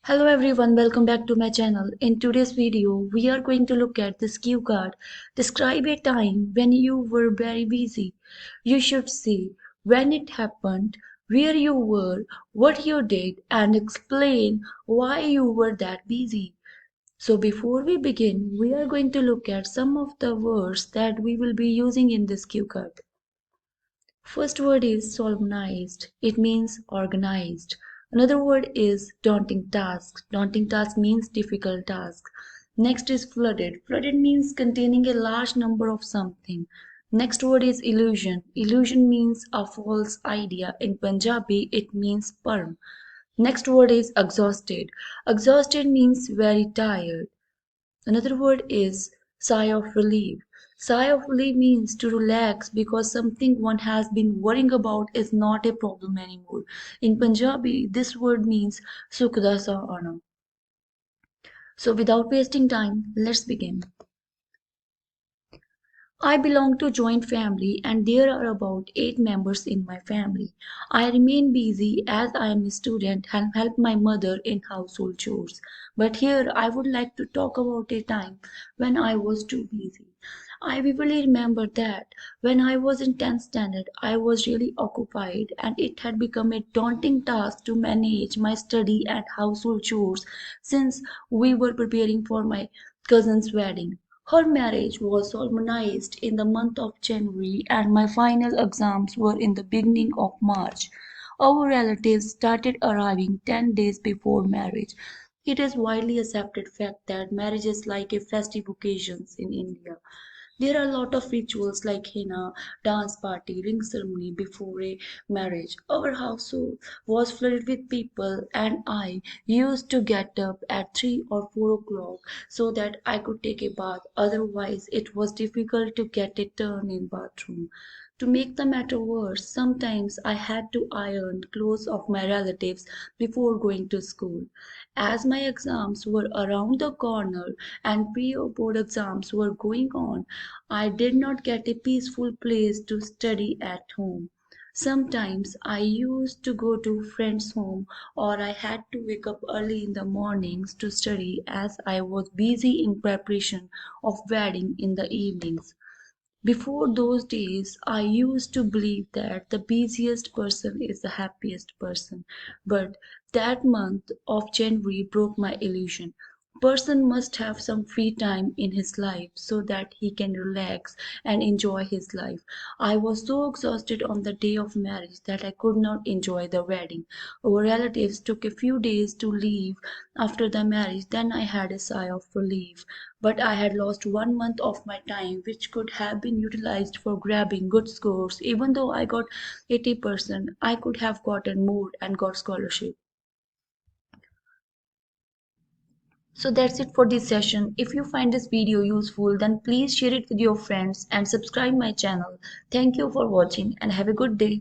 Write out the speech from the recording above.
Hello everyone, welcome back to my channel. In today's video, we are going to look at this cue card. Describe a time when you were very busy. You should say when it happened, where you were, what you did, and explain why you were that busy. So before we begin, we are going to look at some of the words that we will be using in this cue card. First word is solemnized. It means organized. Another word is daunting task. Daunting task means difficult task. Next is flooded. Flooded means containing a large number of something. Next word is illusion. Illusion means a false idea. In Punjabi, it means perm. Next word is exhausted. Exhausted means very tired. Another word is sigh of relief. Sigh of relief means to relax because something one has been worrying about is not a problem anymore. In Punjabi, this word means sukh da saah aana. So without wasting time, let's begin. I belong to a joint family and there are about 8 members in my family. I remain busy as I am a student and help my mother in household chores. But here I would like to talk about a time when I was too busy. I vividly remember that when I was in 10th standard, I was really occupied and it had become a daunting task to manage my study and household chores since we were preparing for my cousin's wedding. Her marriage was solemnized in the month of January, and my final exams were in the beginning of March. Our relatives started arriving 10 days before marriage. It is widely accepted fact that marriage is like a festive occasion in India. There are a lot of rituals like henna, dance party, ring ceremony before a marriage. Our household was flooded with people and I used to get up at 3 or 4 o'clock so that I could take a bath. Otherwise, it was difficult to get a turn in bathroom. To make the matter worse, sometimes I had to iron clothes of my relatives before going to school. As my exams were around the corner and pre-board exams were going on, I did not get a peaceful place to study at home. Sometimes I used to go to friends' home or I had to wake up early in the mornings to study as I was busy in preparation of wedding in the evenings. Before those days, I used to believe that the busiest person is the happiest person. But that month of January broke my illusion. Person must have some free time in his life so that he can relax and enjoy his life. I was so exhausted on the day of marriage that I could not enjoy the wedding. Our relatives took a few days to leave after the marriage, then I had a sigh of relief. But I had lost 1 month of my time, which could have been utilized for grabbing good scores. Even though I got 80%, I could have gotten more and got scholarship. So that's it for this session. If you find this video useful, then please share it with your friends and subscribe my channel. Thank you for watching and have a good day.